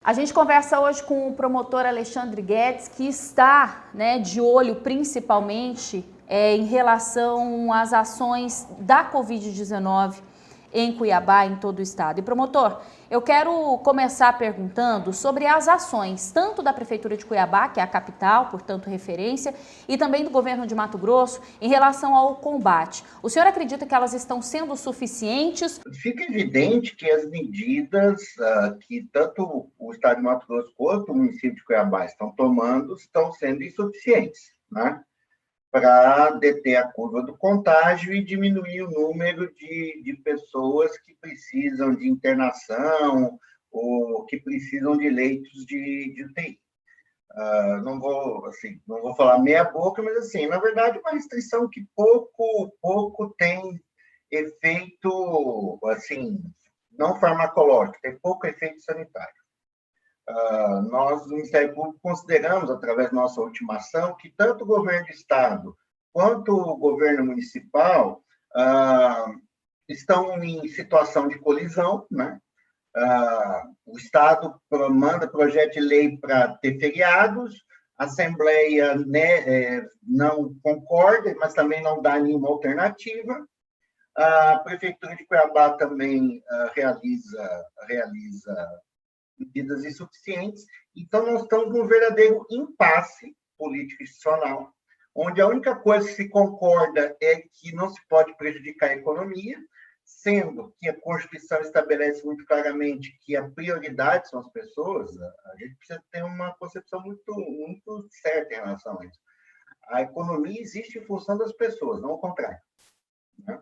A gente conversa hoje com o promotor Alexandre Guedes, que está, de olho principalmente em relação às ações da Covid-19 em Cuiabá, em todo o estado. E promotor, eu quero começar perguntando sobre as ações, tanto da Prefeitura de Cuiabá, que é a capital, portanto referência, e também do governo de Mato Grosso, em relação ao combate. O senhor acredita que elas estão sendo suficientes? Fica evidente que as medidas que tanto o estado de Mato Grosso quanto o município de Cuiabá estão tomando estão sendo insuficientes, né, para deter a curva do contágio e diminuir o número de pessoas que precisam de internação ou que precisam de leitos de UTI. Não vou falar meia boca, mas assim, na verdade, uma restrição que pouco tem efeito, assim, não farmacológico, tem pouco efeito sanitário. Nós, no Ministério Público, consideramos, através da nossa última ação, que tanto o governo do Estado quanto o governo municipal estão em situação de colisão, né? O Estado manda projeto de lei para ter feriados, a Assembleia, né, não concorda, mas também não dá nenhuma alternativa. A Prefeitura de Cuiabá também realiza medidas insuficientes. Então, nós estamos num verdadeiro impasse político institucional, onde a única coisa que se concorda é que não se pode prejudicar a economia, sendo que a Constituição estabelece muito claramente que a prioridade são as pessoas. A gente precisa ter uma concepção muito certa em relação a isso. A economia existe em função das pessoas, não o contrário, né?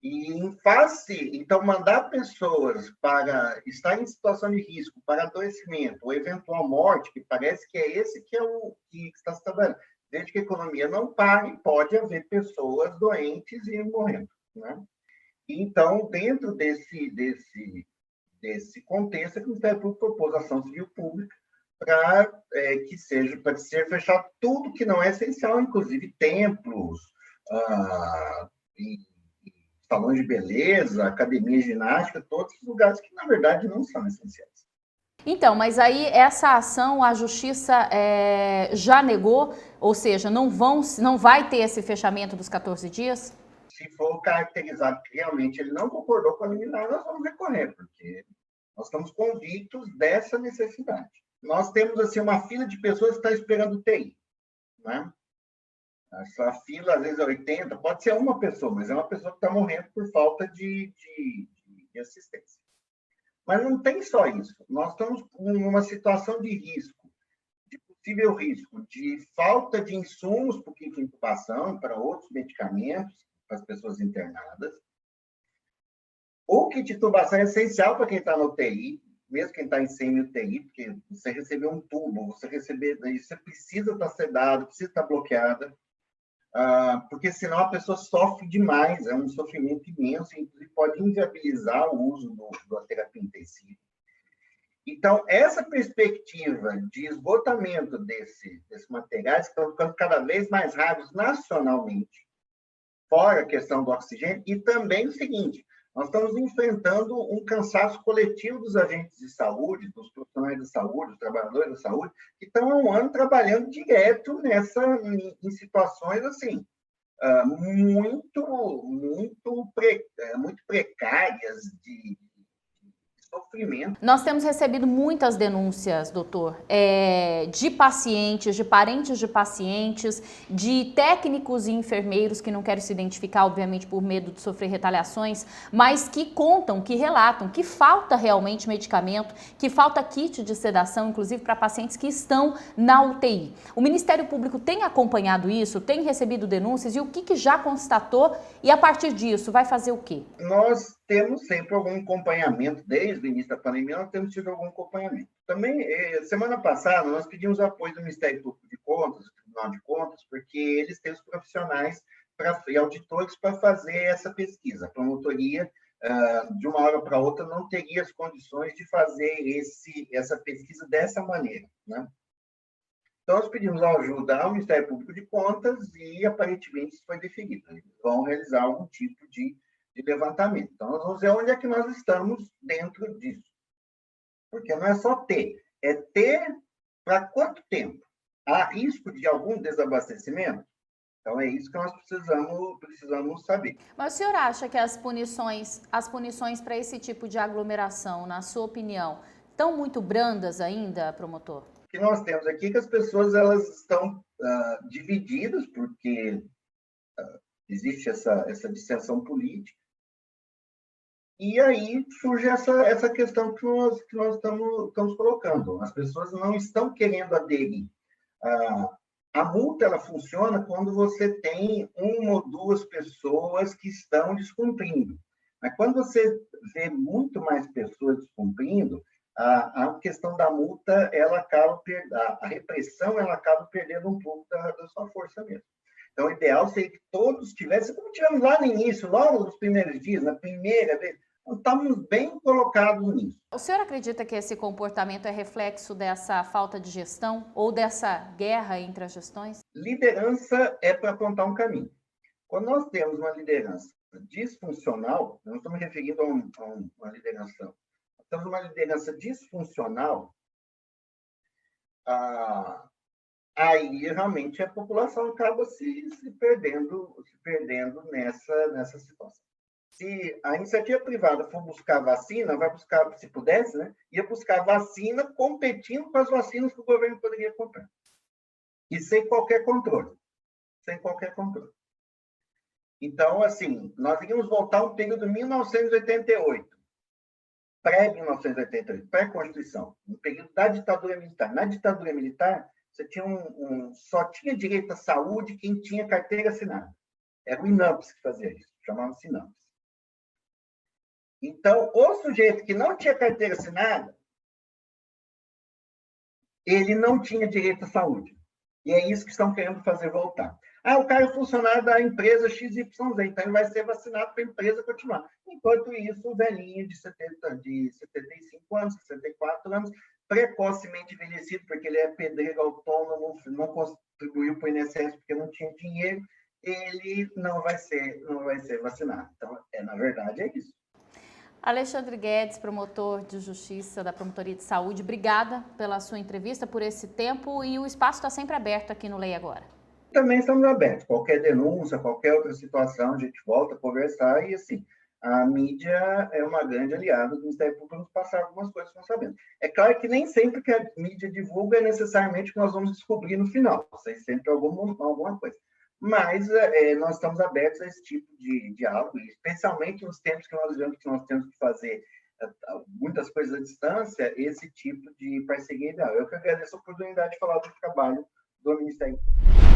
E em face, então, mandar pessoas para estar em situação de risco, para adoecimento ou eventual morte, que parece que é esse que é o que está se trabalhando. Desde que a economia não pare, pode haver pessoas doentes e morrendo, né? Então, dentro desse contexto, é que o Ministério Público propôs ação civil pública para ser fechado tudo que não é essencial, inclusive templos, e salões de beleza, academia de ginástica, todos os lugares que, na verdade, não são essenciais. Então, mas aí essa ação a justiça já negou, ou seja, não vai ter esse fechamento dos 14 dias? Se for caracterizado que realmente ele não concordou com a liminar, nós vamos recorrer, porque nós estamos convictos dessa necessidade. Nós temos assim uma fila de pessoas que estão esperando UTI, né? Essa fila, às vezes, é 80, pode ser uma pessoa, mas é uma pessoa que está morrendo por falta de assistência. Mas não tem só isso. Nós estamos em uma situação de risco, de possível risco, de falta de insumos para o kit de intubação, para outros medicamentos, para as pessoas internadas. O kit de intubação é essencial para quem está na UTI, mesmo quem está em semi-UTI, porque você recebeu um tubo, você precisa estar sedado, precisa estar bloqueada, porque senão a pessoa sofre demais, é um sofrimento imenso, e pode inviabilizar o uso da terapia intensiva. Então, essa perspectiva de esgotamento desses materiais que estão ficando cada vez mais raros nacionalmente, fora a questão do oxigênio, e também o seguinte, nós estamos enfrentando um cansaço coletivo dos agentes de saúde, dos profissionais de saúde, dos trabalhadores da saúde, que estão há um ano trabalhando direto em situações assim, muito precárias de sofrimento. Nós temos recebido muitas denúncias, doutor, de pacientes, de parentes de pacientes, de técnicos e enfermeiros que não querem se identificar, obviamente, por medo de sofrer retaliações, mas que contam, que relatam que falta realmente medicamento, que falta kit de sedação, inclusive para pacientes que estão na UTI. O Ministério Público tem acompanhado isso, tem recebido denúncias e o que já constatou e, a partir disso, vai fazer o quê? Nós temos sempre algum acompanhamento, desde o início da pandemia, nós temos tido algum acompanhamento. Também, semana passada, nós pedimos apoio do Ministério Público de Contas, do Tribunal de Contas, porque eles têm os profissionais e auditores para fazer essa pesquisa. A promotoria, de uma hora para outra, não teria as condições de fazer essa pesquisa dessa maneira, né? Então, nós pedimos ajuda ao Ministério Público de Contas e, aparentemente, isso foi definido. Eles vão realizar algum tipo de levantamento. Então, nós vamos ver onde é que nós estamos dentro disso. Porque não é só ter, é ter para quanto tempo? Há risco de algum desabastecimento? Então, é isso que nós precisamos saber. Mas o senhor acha que as punições para esse tipo de aglomeração, na sua opinião, estão muito brandas ainda, promotor? O que nós temos aqui é que as pessoas elas estão divididas, porque existe essa dissensão política, e aí surge essa questão que nós estamos colocando. As pessoas não estão querendo aderir. A multa ela funciona quando você tem uma ou duas pessoas que estão descumprindo. Mas quando você vê muito mais pessoas descumprindo, a questão da multa, a repressão, ela acaba perdendo um pouco da sua força mesmo. Então, o ideal seria que todos tivessem, como tivemos lá no início, logo nos primeiros dias, na primeira vez, estamos bem colocados nisso. O senhor acredita que esse comportamento é reflexo dessa falta de gestão ou dessa guerra entre as gestões? Liderança é para apontar um caminho. Quando nós temos uma liderança disfuncional, não estamos referindo a uma liderança, nós temos uma liderança disfuncional, aí realmente a população acaba se perdendo nessa situação. Se a iniciativa privada for buscar vacina, vai buscar, se pudesse, né, ia buscar vacina competindo com as vacinas que o governo poderia comprar. E sem qualquer controle. Sem qualquer controle. Então, assim, nós iríamos voltar ao período de 1988, pré-1988, pré-Constituição, no período da ditadura militar. Na ditadura militar, você tinha só tinha direito à saúde quem tinha carteira assinada. Era o INAMPS que fazia isso, chamava-se INAMPS. Então, o sujeito que não tinha carteira assinada, ele não tinha direito à saúde. E é isso que estão querendo fazer voltar. O cara é funcionário da empresa XYZ, então ele vai ser vacinado para a empresa continuar. Enquanto isso, o velhinho de 75 anos, 64 anos, precocemente envelhecido, porque ele é pedreiro autônomo, não contribuiu para o INSS porque não tinha dinheiro, ele não vai ser vacinado. Então, na verdade, é isso. Alexandre Guedes, promotor de justiça da Promotoria de Saúde, obrigada pela sua entrevista, por esse tempo, e o espaço está sempre aberto aqui no Lei Agora. Também estamos abertos. Qualquer denúncia, qualquer outra situação, a gente volta a conversar e, assim, a mídia é uma grande aliada do Ministério Público para nos passar algumas coisas que nós sabemos. É claro que nem sempre que a mídia divulga é necessariamente o que nós vamos descobrir no final. Tem sempre alguma coisa. Mas nós estamos abertos a esse tipo de diálogo, especialmente nos tempos que nós vivemos, que nós temos que fazer muitas coisas à distância, esse tipo de parceria ideal. Eu que agradeço a oportunidade de falar do trabalho do Ministério Público.